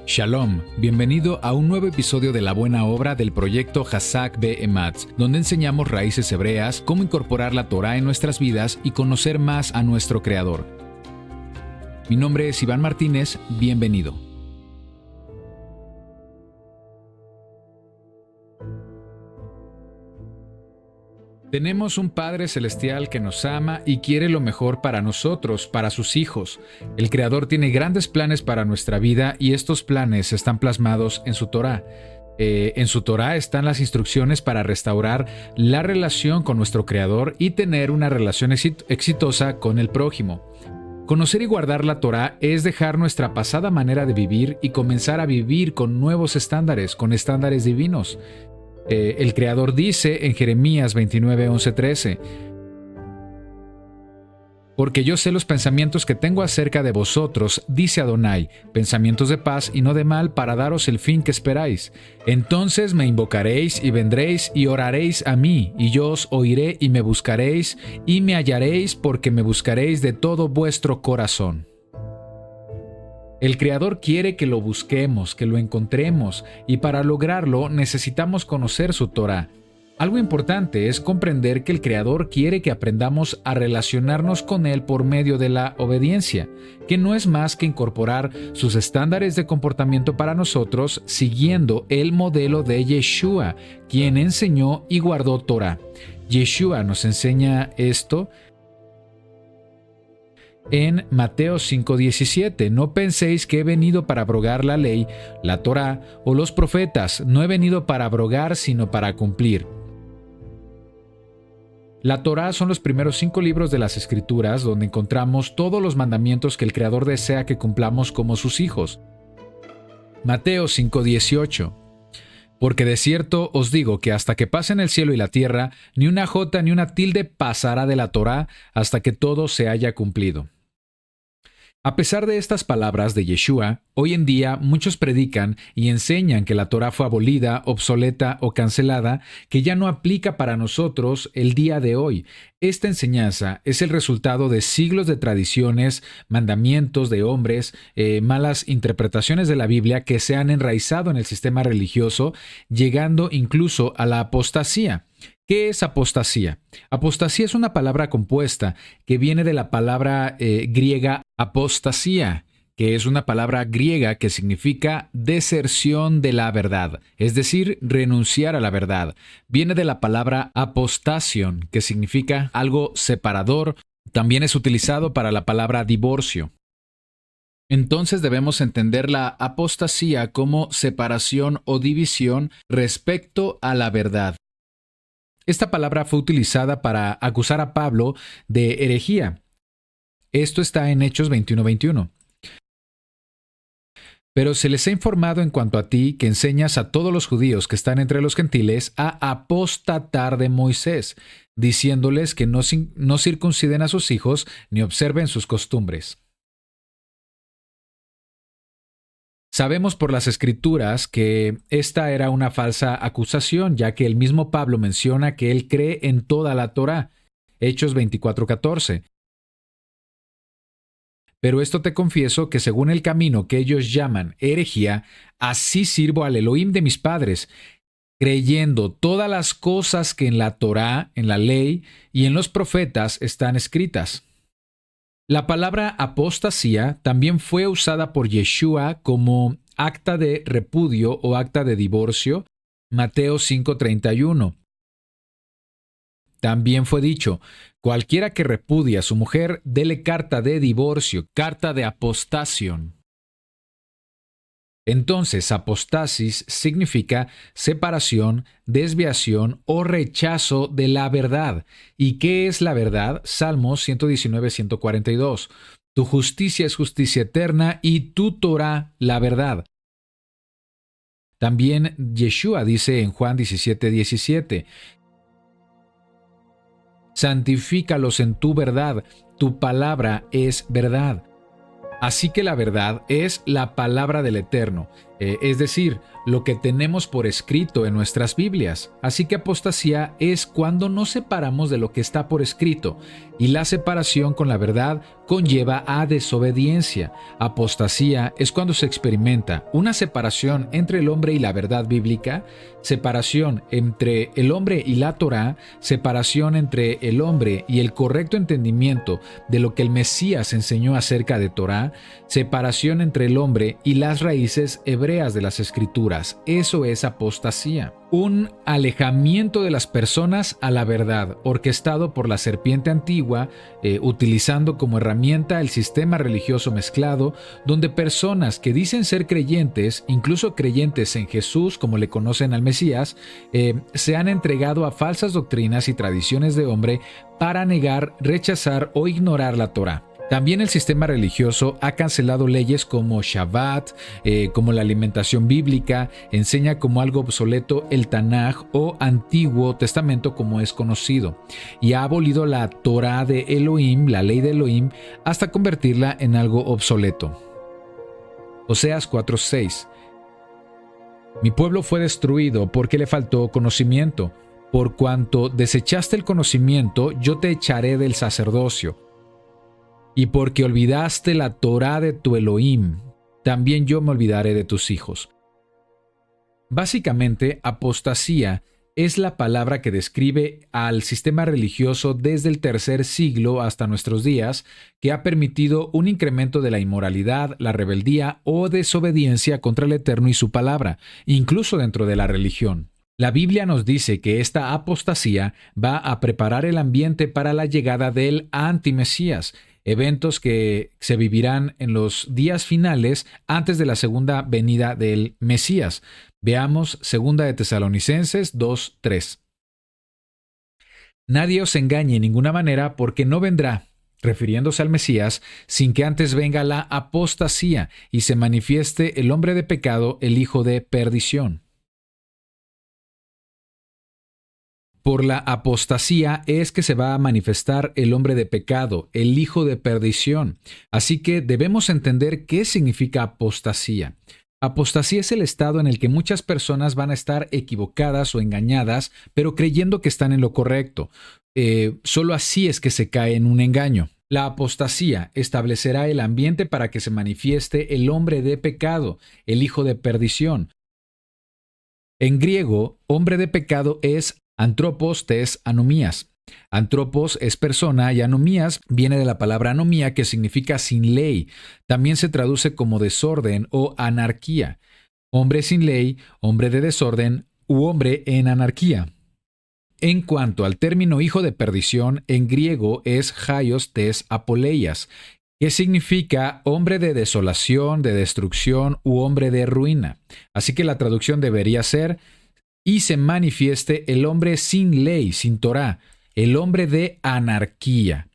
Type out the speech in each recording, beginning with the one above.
Shalom, bienvenido a un nuevo episodio de la buena obra del proyecto Hazak Be'ematz, donde enseñamos raíces hebreas, cómo incorporar la Torá en nuestras vidas y conocer más a nuestro Creador. Mi nombre es Iván Martínez, bienvenido. Tenemos un Padre Celestial que nos ama y quiere lo mejor para nosotros, para sus hijos. El Creador tiene grandes planes para nuestra vida y estos planes están plasmados en su Torá. En su Torá están las instrucciones para restaurar la relación con nuestro Creador y tener una relación exitosa con el prójimo. Conocer y guardar la Torá es dejar nuestra pasada manera de vivir y comenzar a vivir con nuevos estándares, con estándares divinos. El Creador dice en Jeremías 29, 11, 13: Porque yo sé los pensamientos que tengo acerca de vosotros, dice Adonai, pensamientos de paz y no de mal, para daros el fin que esperáis. Entonces me invocaréis y vendréis y oraréis a mí, y yo os oiré y me buscaréis y me hallaréis, porque me buscaréis de todo vuestro corazón. El Creador quiere que lo busquemos, que lo encontremos, y para lograrlo necesitamos conocer su Torá. Algo importante es comprender que el Creador quiere que aprendamos a relacionarnos con Él por medio de la obediencia, que no es más que incorporar sus estándares de comportamiento para nosotros siguiendo el modelo de Yeshua, quien enseñó y guardó Torá. Yeshua nos enseña esto en Mateo 5:17, no penséis que he venido para abrogar la ley, la Torá o los profetas, no he venido para abrogar sino para cumplir. La Torá son los primeros 5 libros de las Escrituras donde encontramos todos los mandamientos que el Creador desea que cumplamos como sus hijos. Mateo 5:18. Porque de cierto os digo que hasta que pasen el cielo y la tierra, ni una jota ni una tilde pasará de la Torá hasta que todo se haya cumplido. A pesar de estas palabras de Yeshua, hoy en día muchos predican y enseñan que la Torá fue abolida, obsoleta o cancelada, que ya no aplica para nosotros el día de hoy. Esta enseñanza es el resultado de siglos de tradiciones, mandamientos de hombres, malas interpretaciones de la Biblia que se han enraizado en el sistema religioso, llegando incluso a la apostasía. ¿Qué es apostasía? Apostasía es una palabra compuesta que viene de la palabra griega apostasía, que es una palabra griega que significa deserción de la verdad, es decir, renunciar a la verdad. Viene de la palabra apostasion, que significa algo separador. También es utilizado para la palabra divorcio. Entonces debemos entender la apostasía como separación o división respecto a la verdad. Esta palabra fue utilizada para acusar a Pablo de herejía. Esto está en Hechos 21:21. Pero se les ha informado en cuanto a ti que enseñas a todos los judíos que están entre los gentiles a apostatar de Moisés, diciéndoles que no circunciden a sus hijos ni observen sus costumbres. Sabemos por las Escrituras que esta era una falsa acusación, ya que el mismo Pablo menciona que él cree en toda la Torá, Hechos 24:14. Pero esto te confieso que según el camino que ellos llaman herejía, así sirvo al Elohim de mis padres, creyendo todas las cosas que en la Torá, en la ley y en los profetas están escritas. La palabra apostasía también fue usada por Yeshua como acta de repudio o acta de divorcio, Mateo 5:31. También fue dicho, cualquiera que repudie a su mujer, dele carta de divorcio, carta de apostación. Entonces, apostasis significa separación, desviación o rechazo de la verdad. ¿Y qué es la verdad? Salmos 119, 142. Tu justicia es justicia eterna y tu Torá la verdad. También Yeshua dice en Juan 17, 17. Santifícalos en tu verdad, tu palabra es verdad. Así que la verdad es la palabra del Eterno, es decir, lo que tenemos por escrito en nuestras Biblias. Así que apostasía es cuando nos separamos de lo que está por escrito, y la separación con la verdad conlleva a desobediencia. Apostasía es cuando se experimenta una separación entre el hombre y la verdad bíblica, separación entre el hombre y la Torá, separación entre el hombre y el correcto entendimiento de lo que el Mesías enseñó acerca de Torá, separación entre el hombre y las raíces hebreas de las Escrituras. Eso es apostasía. Un alejamiento de las personas a la verdad, orquestado por la serpiente antigua, utilizando como herramienta el sistema religioso mezclado, donde personas que dicen ser creyentes, incluso creyentes en Jesús como le conocen al Mesías, se han entregado a falsas doctrinas y tradiciones de hombre para negar, rechazar o ignorar la Torá. También el sistema religioso ha cancelado leyes como Shabbat, como la alimentación bíblica, enseña como algo obsoleto el Tanaj o Antiguo Testamento como es conocido, y ha abolido la Torá de Elohim, la ley de Elohim, hasta convertirla en algo obsoleto. Oseas 4:6. Mi pueblo fue destruido porque le faltó conocimiento. Por cuanto desechaste el conocimiento, yo te echaré del sacerdocio. Y porque olvidaste la Torá de tu Elohim, también yo me olvidaré de tus hijos. Básicamente, apostasía es la palabra que describe al sistema religioso desde el tercer siglo hasta nuestros días, que ha permitido un incremento de la inmoralidad, la rebeldía o desobediencia contra el Eterno y su palabra, incluso dentro de la religión. La Biblia nos dice que esta apostasía va a preparar el ambiente para la llegada del antimesías, eventos que se vivirán en los días finales antes de la segunda venida del Mesías. Veamos 2 de Tesalonicenses 2:3. Nadie os engañe en ninguna manera, porque no vendrá, refiriéndose al Mesías, sin que antes venga la apostasía y se manifieste el hombre de pecado, el hijo de perdición. Por la apostasía es que se va a manifestar el hombre de pecado, el hijo de perdición. Así que debemos entender qué significa apostasía. Apostasía es el estado en el que muchas personas van a estar equivocadas o engañadas, pero creyendo que están en lo correcto. Solo así es que se cae en un engaño. La apostasía establecerá el ambiente para que se manifieste el hombre de pecado, el hijo de perdición. En griego, hombre de pecado es antropos tes anomías. Antropos es persona y anomías viene de la palabra anomía, que significa sin ley. También se traduce como desorden o anarquía. Hombre sin ley, hombre de desorden u hombre en anarquía. En cuanto al término hijo de perdición, en griego es haios tes apoleias, que significa hombre de desolación, de destrucción u hombre de ruina. Así que la traducción debería ser: y se manifieste el hombre sin ley, sin Torá, el hombre de anarquía.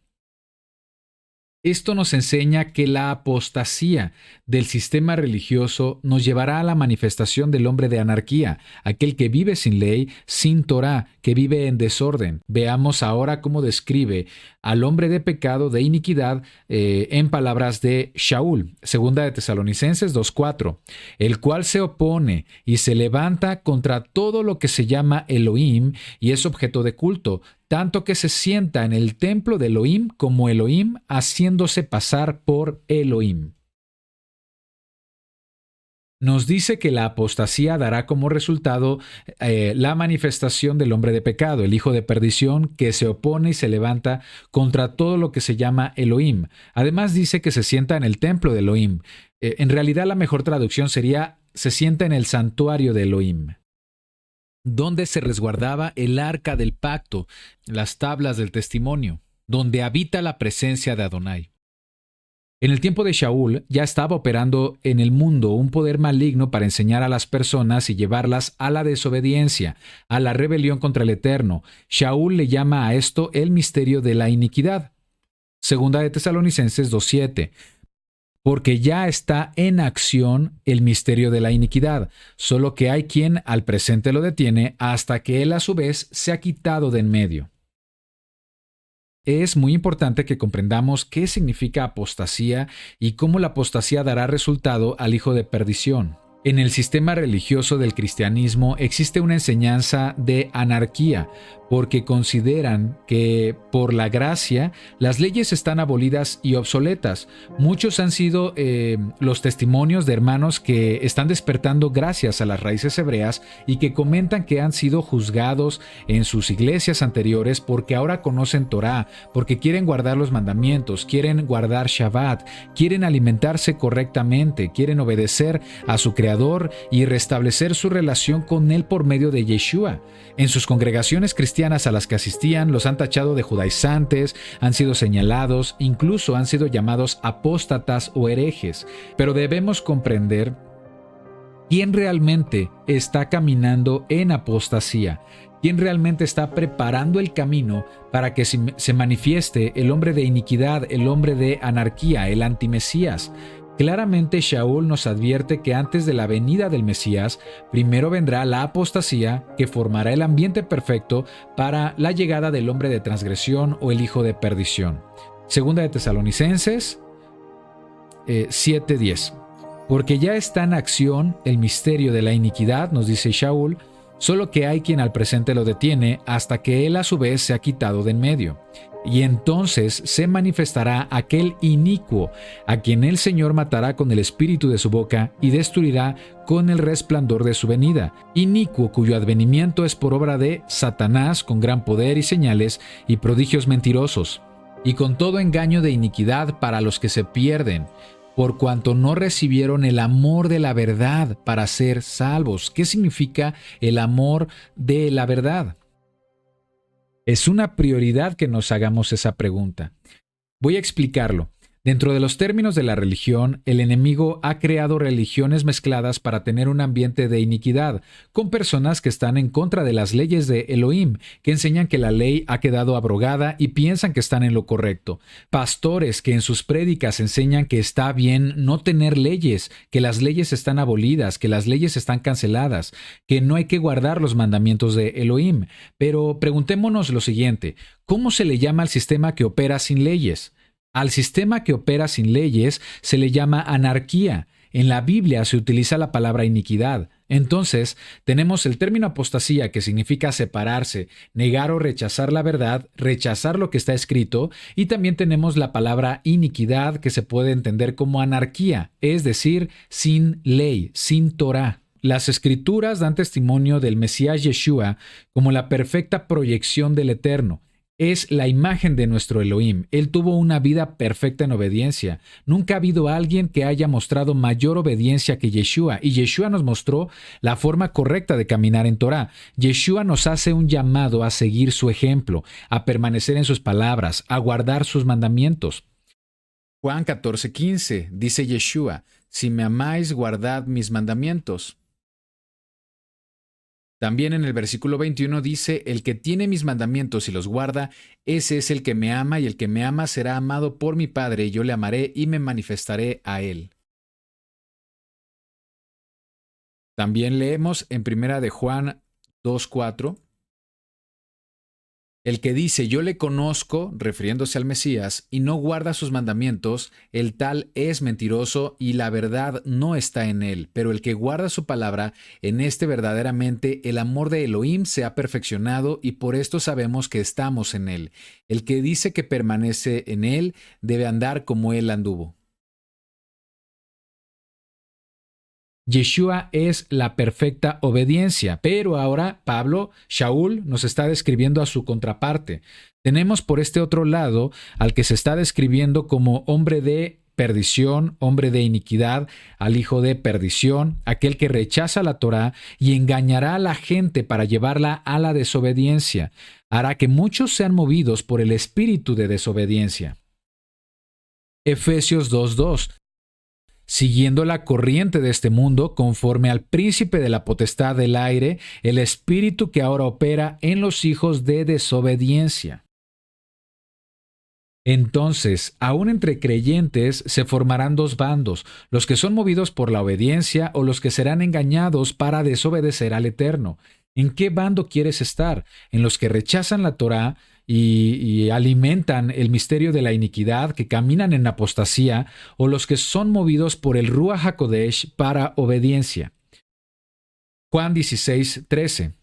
Esto nos enseña que la apostasía del sistema religioso nos llevará a la manifestación del hombre de anarquía, aquel que vive sin ley, sin Torá, que vive en desorden. Veamos ahora cómo describe al hombre de pecado, de iniquidad, en palabras de Shaul, 2 de Tesalonicenses 2:4, el cual se opone y se levanta contra todo lo que se llama Elohim y es objeto de culto, tanto que se sienta en el templo de Elohim como Elohim, haciéndose pasar por Elohim. Nos dice que la apostasía dará como resultado la manifestación del hombre de pecado, el hijo de perdición, que se opone y se levanta contra todo lo que se llama Elohim. Además dice que se sienta en el templo de Elohim. En realidad la mejor traducción sería: se sienta en el santuario de Elohim, donde se resguardaba el arca del pacto, las tablas del testimonio, donde habita la presencia de Adonai. En el tiempo de Shaul ya estaba operando en el mundo un poder maligno para enseñar a las personas y llevarlas a la desobediencia, a la rebelión contra el Eterno. Shaul le llama a esto el misterio de la iniquidad. 2 de Tesalonicenses 2:7. Porque ya está en acción el misterio de la iniquidad, solo que hay quien al presente lo detiene hasta que él a su vez se ha quitado de en medio. Es muy importante que comprendamos qué significa apostasía y cómo la apostasía dará resultado al hijo de perdición. En el sistema religioso del cristianismo existe una enseñanza de anarquía, porque consideran que por la gracia las leyes están abolidas y obsoletas. Muchos han sido los testimonios de hermanos que están despertando gracias a las raíces hebreas y que comentan que han sido juzgados en sus iglesias anteriores porque ahora conocen Torá, porque quieren guardar los mandamientos, quieren guardar Shabbat, quieren alimentarse correctamente, quieren obedecer a su Creador y restablecer su relación con Él por medio de Yeshua. En sus congregaciones cristianas a las que asistían los han tachado de judaizantes, han sido señalados, incluso han sido llamados apóstatas o herejes. Pero debemos comprender quién realmente está caminando en apostasía, quién realmente está preparando el camino para que se manifieste el hombre de iniquidad, el hombre de anarquía, el antimesías. Claramente Shaul nos advierte que antes de la venida del Mesías, primero vendrá la apostasía que formará el ambiente perfecto para la llegada del hombre de transgresión o el hijo de perdición. Segunda de Tesalonicenses 7:10. Porque ya está en acción el misterio de la iniquidad, nos dice Shaul, solo que hay quien al presente lo detiene hasta que él a su vez se ha quitado de en medio. Y entonces se manifestará aquel inicuo, a quien el Señor matará con el espíritu de su boca y destruirá con el resplandor de su venida. Inicuo cuyo advenimiento es por obra de Satanás con gran poder y señales y prodigios mentirosos, y con todo engaño de iniquidad para los que se pierden, por cuanto no recibieron el amor de la verdad para ser salvos. ¿Qué significa el amor de la verdad? Es una prioridad que nos hagamos esa pregunta. Voy a explicarlo. Dentro de los términos de la religión, el enemigo ha creado religiones mezcladas para tener un ambiente de iniquidad, con personas que están en contra de las leyes de Elohim, que enseñan que la ley ha quedado abrogada y piensan que están en lo correcto. Pastores que en sus prédicas enseñan que está bien no tener leyes, que las leyes están abolidas, que las leyes están canceladas, que no hay que guardar los mandamientos de Elohim. Pero preguntémonos lo siguiente, ¿cómo se le llama al sistema que opera sin leyes? Al sistema que opera sin leyes se le llama anarquía. En la Biblia se utiliza la palabra iniquidad. Entonces, tenemos el término apostasía, que significa separarse, negar o rechazar la verdad, rechazar lo que está escrito, y también tenemos la palabra iniquidad, que se puede entender como anarquía, es decir, sin ley, sin Torá. Las Escrituras dan testimonio del Mesías Yeshua como la perfecta proyección del Eterno. Es la imagen de nuestro Elohim. Él tuvo una vida perfecta en obediencia. Nunca ha habido alguien que haya mostrado mayor obediencia que Yeshua, y Yeshua nos mostró la forma correcta de caminar en Torá. Yeshua nos hace un llamado a seguir su ejemplo, a permanecer en sus palabras, a guardar sus mandamientos. Juan 14:15 dice Yeshua, si me amáis, guardad mis mandamientos. También en el versículo 21 dice, el que tiene mis mandamientos y los guarda, ese es el que me ama, y el que me ama será amado por mi Padre, y yo le amaré y me manifestaré a él. También leemos en 1 de Juan 2:4, el que dice, yo le conozco, refiriéndose al Mesías, y no guarda sus mandamientos, el tal es mentiroso y la verdad no está en él. Pero el que guarda su palabra, en este verdaderamente el amor de Elohim se ha perfeccionado, y por esto sabemos que estamos en él. El que dice que permanece en él debe andar como él anduvo. Yeshua es la perfecta obediencia, pero ahora Shaul nos está describiendo a su contraparte. Tenemos por este otro lado al que se está describiendo como hombre de perdición, hombre de iniquidad, al hijo de perdición, aquel que rechaza la Torá y engañará a la gente para llevarla a la desobediencia. Hará que muchos sean movidos por el espíritu de desobediencia. Efesios 2:2. Siguiendo la corriente de este mundo, conforme al príncipe de la potestad del aire, el espíritu que ahora opera en los hijos de desobediencia. Entonces, aún entre creyentes se formarán dos bandos, los que son movidos por la obediencia o los que serán engañados para desobedecer al Eterno. ¿En qué bando quieres estar? ¿En los que rechazan la Torá y alimentan el misterio de la iniquidad, que caminan en apostasía, o los que son movidos por el Ruach HaKodesh para obediencia. Juan 16:13.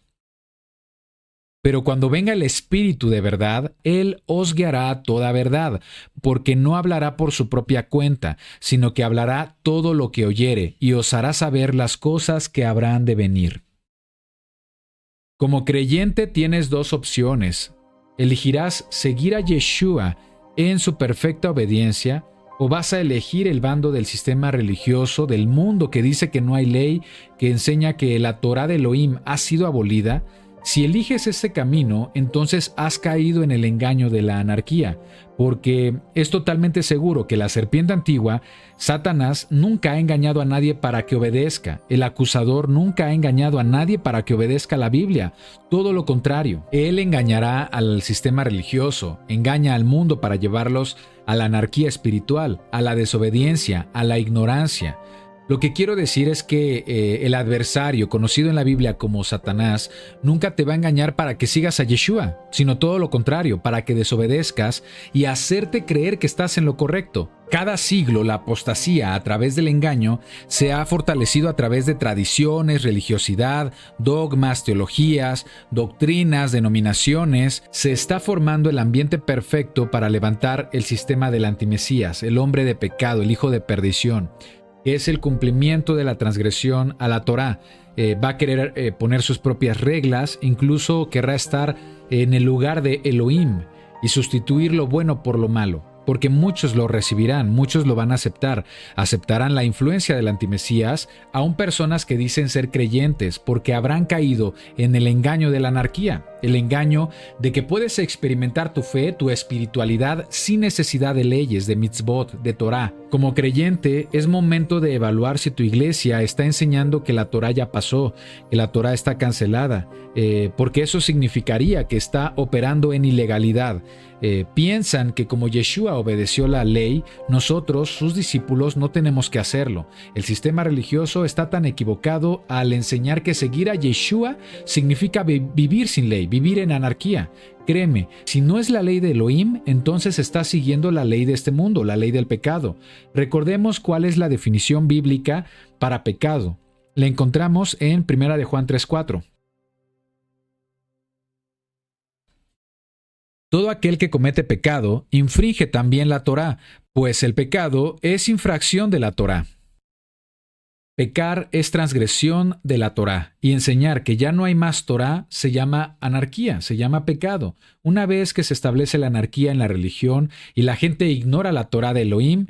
Pero cuando venga el Espíritu de verdad, Él os guiará a toda verdad, porque no hablará por su propia cuenta, sino que hablará todo lo que oyere, y os hará saber las cosas que habrán de venir. Como creyente tienes dos opciones. Elegirás seguir a Yeshua en su perfecta obediencia, o vas a elegir el bando del sistema religioso del mundo que dice que no hay ley, que enseña que la Torá de Elohim ha sido abolida. Si eliges ese camino, entonces has caído en el engaño de la anarquía, porque es totalmente seguro que la serpiente antigua, Satanás, nunca ha engañado a nadie para que obedezca. El acusador nunca ha engañado a nadie para que obedezca la Biblia. Todo lo contrario, él engañará al sistema religioso, engaña al mundo para llevarlos a la anarquía espiritual, a la desobediencia, a la ignorancia. Lo que quiero decir es que el adversario, conocido en la Biblia como Satanás, nunca te va a engañar para que sigas a Yeshua, sino todo lo contrario, para que desobedezcas y hacerte creer que estás en lo correcto. Cada siglo la apostasía a través del engaño se ha fortalecido a través de tradiciones, religiosidad, dogmas, teologías, doctrinas, denominaciones. Se está formando el ambiente perfecto para levantar el sistema del antimesías, el hombre de pecado, el hijo de perdición. Es el cumplimiento de la transgresión a la Torá. Va a querer poner sus propias reglas, incluso querrá estar en el lugar de Elohim y sustituir lo bueno por lo malo, porque muchos lo recibirán, muchos lo van a aceptar. Aceptarán la influencia del antimesías, aún personas que dicen ser creyentes, porque habrán caído en el engaño de la anarquía, el engaño de que puedes experimentar tu fe, tu espiritualidad sin necesidad de leyes, de mitzvot, de Torá. Como creyente, es momento de evaluar si tu iglesia está enseñando que la Torá ya pasó, que la Torá está cancelada, porque eso significaría que está operando en ilegalidad. Piensan que como Yeshua obedeció la ley, nosotros, sus discípulos, no tenemos que hacerlo. El sistema religioso está tan equivocado al enseñar que seguir a Yeshua significa vivir sin ley, vivir en anarquía. Créeme, si no es la ley de Elohim, entonces estás siguiendo la ley de este mundo, la ley del pecado. Recordemos cuál es la definición bíblica para pecado. La encontramos en 1 de Juan 3:4. Todo aquel que comete pecado infringe también la Torá, pues el pecado es infracción de la Torá. Pecar es transgresión de la Torá, y enseñar que ya no hay más Torá se llama anarquía, se llama pecado. Una vez que se establece la anarquía en la religión y la gente ignora la Torá de Elohim,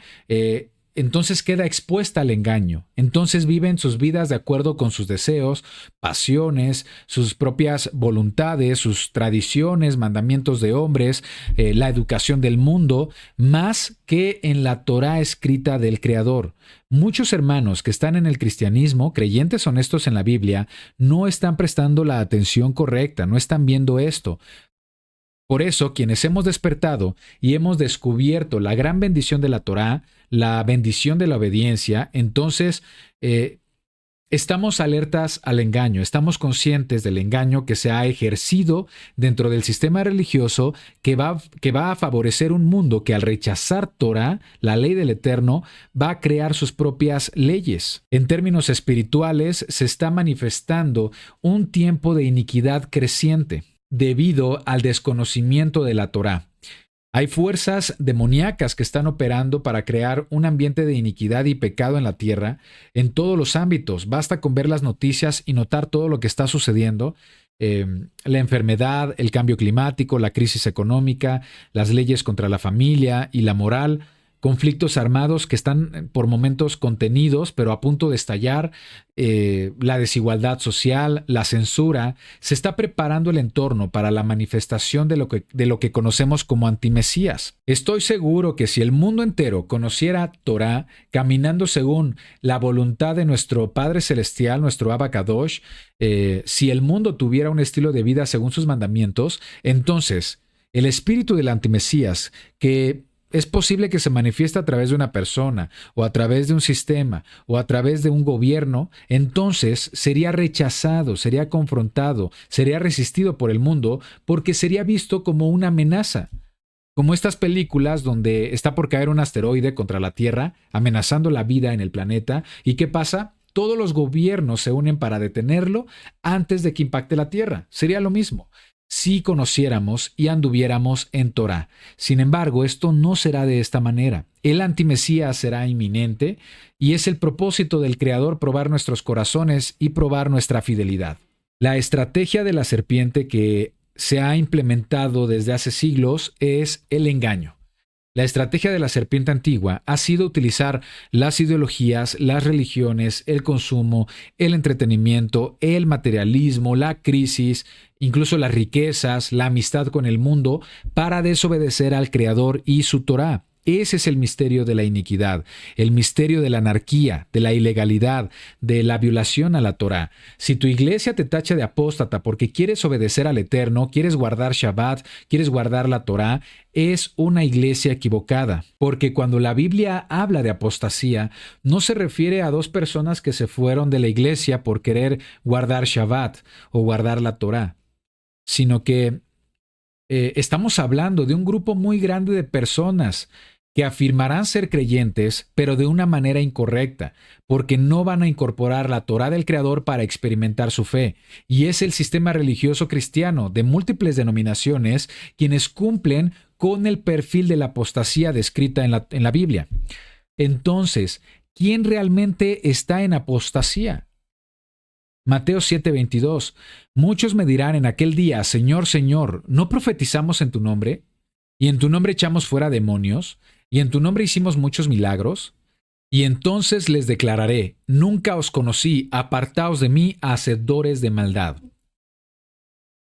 entonces queda expuesta al engaño. Entonces viven sus vidas de acuerdo con sus deseos, pasiones, sus propias voluntades, sus tradiciones, mandamientos de hombres, la educación del mundo, más que en la Torá escrita del Creador. Muchos hermanos que están en el cristianismo, creyentes honestos en la Biblia, no están prestando la atención correcta, no están viendo esto. Por eso, quienes hemos despertado y hemos descubierto la gran bendición de la Torá, la bendición de la obediencia, entonces estamos alertas al engaño, estamos conscientes del engaño que se ha ejercido dentro del sistema religioso que va a favorecer un mundo que al rechazar Torá, la ley del Eterno, va a crear sus propias leyes. En términos espirituales, se está manifestando un tiempo de iniquidad creciente debido al desconocimiento de la Torá. Hay fuerzas demoníacas que están operando para crear un ambiente de iniquidad y pecado en la tierra, en todos los ámbitos. Basta con ver las noticias y notar todo lo que está sucediendo. La enfermedad, el cambio climático, la crisis económica, las leyes contra la familia y la moral, conflictos armados que están por momentos contenidos, pero a punto de estallar, la desigualdad social, la censura. Se está preparando el entorno para la manifestación de lo que conocemos como antimesías. Estoy seguro que si el mundo entero conociera Torá, caminando según la voluntad de nuestro Padre Celestial, nuestro Abba Kadosh, si el mundo tuviera un estilo de vida según sus mandamientos, entonces el espíritu del antimesías, que es posible que se manifieste a través de una persona, o a través de un sistema, o a través de un gobierno, entonces sería rechazado, sería confrontado, sería resistido por el mundo, porque sería visto como una amenaza. Como estas películas donde está por caer un asteroide contra la Tierra, amenazando la vida en el planeta, ¿y qué pasa? Todos los gobiernos se unen para detenerlo antes de que impacte la Tierra. Sería lo mismo si conociéramos y anduviéramos en Torá. Sin embargo, esto no será de esta manera. El antimesías será inminente y es el propósito del Creador probar nuestros corazones y probar nuestra fidelidad. La estrategia de la serpiente que se ha implementado desde hace siglos es el engaño. La estrategia de la serpiente antigua ha sido utilizar las ideologías, las religiones, el consumo, el entretenimiento, el materialismo, la crisis, incluso las riquezas, la amistad con el mundo, para desobedecer al Creador y su Torá. Ese es el misterio de la iniquidad, el misterio de la anarquía, de la ilegalidad, de la violación a la Torá. Si tu iglesia te tacha de apóstata porque quieres obedecer al Eterno, quieres guardar Shabbat, quieres guardar la Torá, es una iglesia equivocada. Porque cuando la Biblia habla de apostasía, no se refiere a dos personas que se fueron de la iglesia por querer guardar Shabbat o guardar la Torá, sino que estamos hablando de un grupo muy grande de personas que afirmarán ser creyentes, pero de una manera incorrecta, porque no van a incorporar la Torá del Creador para experimentar su fe. Y es el sistema religioso cristiano de múltiples denominaciones quienes cumplen con el perfil de la apostasía descrita en la Biblia. Entonces, ¿quién realmente está en apostasía? Mateo 7:22. Muchos me dirán en aquel día: Señor, Señor, ¿no profetizamos en tu nombre? ¿Y en tu nombre echamos fuera demonios? ¿Y en tu nombre hicimos muchos milagros? Y entonces les declararé: nunca os conocí, apartaos de mí, hacedores de maldad.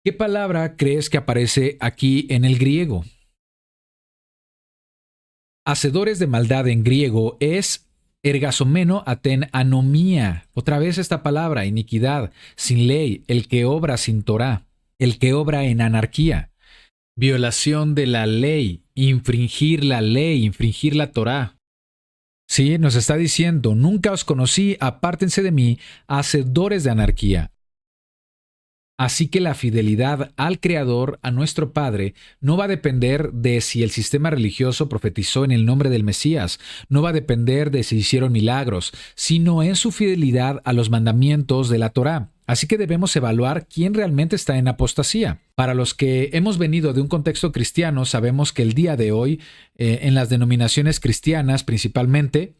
¿Qué palabra crees que aparece aquí en el griego? Hacedores de maldad en griego es ergasomeno aten anomía. Otra vez esta palabra, iniquidad, sin ley, el que obra sin Torá, el que obra en anarquía. Violación de la ley, infringir la Torá. Sí, nos está diciendo: nunca os conocí, apártense de mí, hacedores de anarquía. Así que la fidelidad al Creador, a nuestro Padre, no va a depender de si el sistema religioso profetizó en el nombre del Mesías, no va a depender de si hicieron milagros, sino en su fidelidad a los mandamientos de la Torá. Así que debemos evaluar quién realmente está en apostasía. Para los que hemos venido de un contexto cristiano, sabemos que el día de hoy, en las denominaciones cristianas principalmente,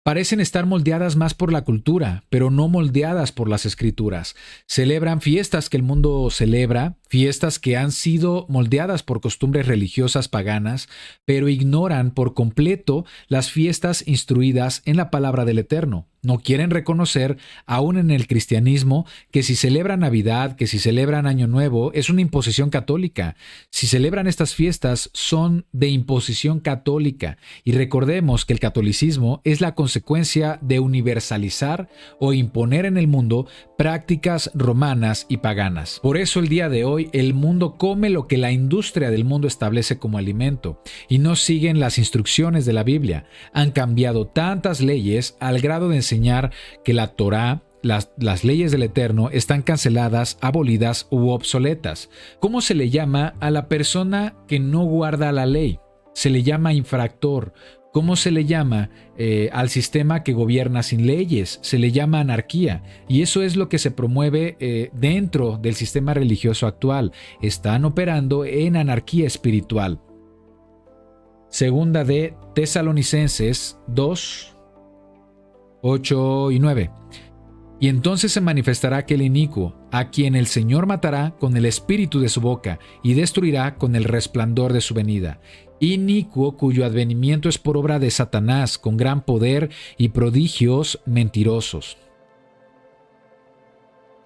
parecen estar moldeadas más por la cultura, pero no moldeadas por las escrituras. Celebran fiestas que el mundo celebra, fiestas que han sido moldeadas por costumbres religiosas paganas, pero ignoran por completo las fiestas instruidas en la palabra del Eterno. No quieren reconocer, aún en el cristianismo, que si celebran Navidad, que si celebran Año Nuevo, es una imposición católica. Si celebran estas fiestas, son de imposición católica. Y recordemos que el catolicismo es la consecuencia de universalizar o imponer en el mundo prácticas romanas y paganas. Por eso el día de hoy el mundo come lo que la industria del mundo establece como alimento y no siguen las instrucciones de la Biblia. Han cambiado tantas leyes al grado de enseñar que la Torá, las leyes del Eterno, están canceladas, abolidas u obsoletas. ¿Cómo se le llama a la persona que no guarda la ley? Se le llama infractor. ¿Cómo se le llama al sistema que gobierna sin leyes? Se le llama anarquía. Y eso es lo que se promueve dentro del sistema religioso actual. Están operando en anarquía espiritual. Segunda de Tesalonicenses 2, 8 y 9. Y entonces se manifestará aquel inicuo, a quien el Señor matará con el espíritu de su boca y destruirá con el resplandor de su venida. Inicuo cuyo advenimiento es por obra de Satanás, con gran poder y prodigios mentirosos.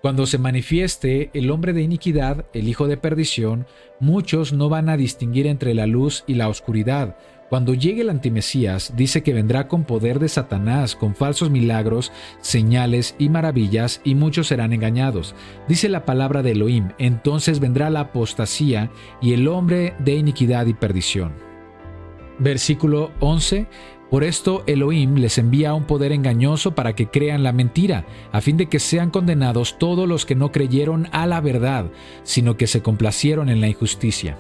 Cuando se manifieste el hombre de iniquidad, el hijo de perdición, muchos no van a distinguir entre la luz y la oscuridad. Cuando llegue el antimesías, dice que vendrá con poder de Satanás, con falsos milagros, señales y maravillas, y muchos serán engañados. Dice la palabra de Elohim: entonces vendrá la apostasía y el hombre de iniquidad y perdición. Versículo 11. Por esto Elohim les envía un poder engañoso para que crean la mentira, a fin de que sean condenados todos los que no creyeron a la verdad, sino que se complacieron en la injusticia.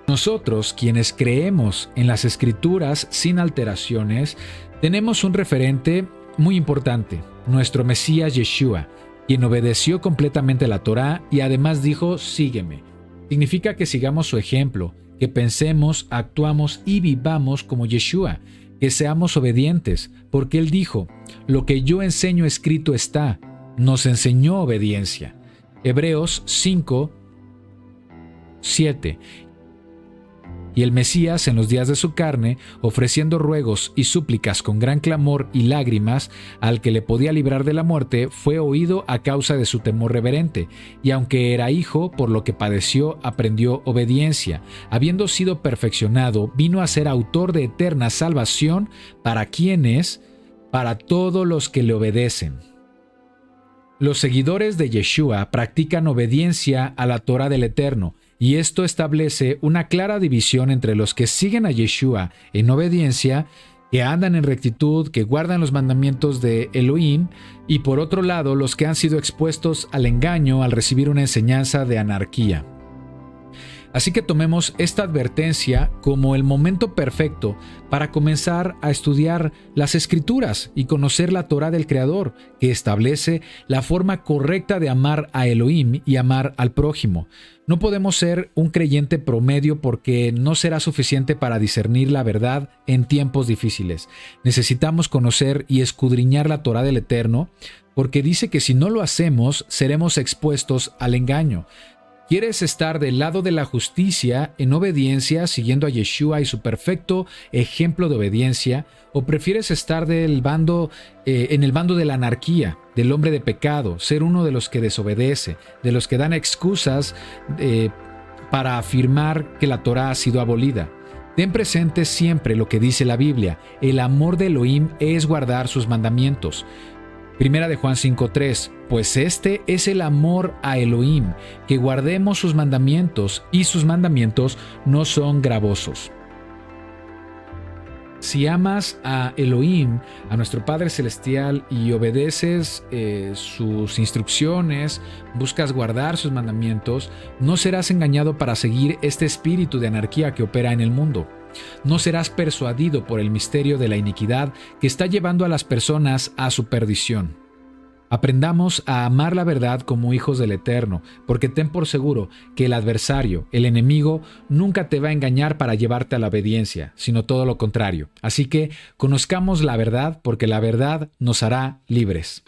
Nosotros, quienes creemos en las Escrituras sin alteraciones, tenemos un referente muy importante, nuestro Mesías Yeshua, quien obedeció completamente la Torá y además dijo, sígueme. Significa que sigamos su ejemplo, que pensemos, actuamos y vivamos como Yeshua, que seamos obedientes, porque Él dijo, lo que yo enseño escrito está, nos enseñó obediencia. Hebreos 5, 7. Y el Mesías, en los días de su carne, ofreciendo ruegos y súplicas con gran clamor y lágrimas, al que le podía librar de la muerte, fue oído a causa de su temor reverente, y aunque era hijo, por lo que padeció, aprendió obediencia. Habiendo sido perfeccionado, vino a ser autor de eterna salvación, ¿para quiénes? Para todos los que le obedecen. Los seguidores de Yeshua practican obediencia a la Torá del Eterno, y esto establece una clara división entre los que siguen a Yeshua en obediencia, que andan en rectitud, que guardan los mandamientos de Elohim, y por otro lado los que han sido expuestos al engaño al recibir una enseñanza de anarquía. Así que tomemos esta advertencia como el momento perfecto para comenzar a estudiar las Escrituras y conocer la Torá del Creador, que establece la forma correcta de amar a Elohim y amar al prójimo. No podemos ser un creyente promedio porque no será suficiente para discernir la verdad en tiempos difíciles. Necesitamos conocer y escudriñar la Torá del Eterno, porque dice que si no lo hacemos, seremos expuestos al engaño. ¿Quieres estar del lado de la justicia en obediencia, siguiendo a Yeshua y su perfecto ejemplo de obediencia? ¿O prefieres estar en el bando de la anarquía, del hombre de pecado, ser uno de los que desobedece, de los que dan excusas para afirmar que la Torá ha sido abolida? Ten presente siempre lo que dice la Biblia: el amor de Elohim es guardar sus mandamientos. Primera de Juan 5:3, pues este es el amor a Elohim, que guardemos sus mandamientos, y sus mandamientos no son gravosos. Si amas a Elohim, a nuestro Padre Celestial, y obedeces sus instrucciones, buscas guardar sus mandamientos, no serás engañado para seguir este espíritu de anarquía que opera en el mundo. No serás persuadido por el misterio de la iniquidad que está llevando a las personas a su perdición. Aprendamos a amar la verdad como hijos del Eterno, porque ten por seguro que el adversario, el enemigo, nunca te va a engañar para llevarte a la obediencia, sino todo lo contrario. Así que conozcamos la verdad, porque la verdad nos hará libres.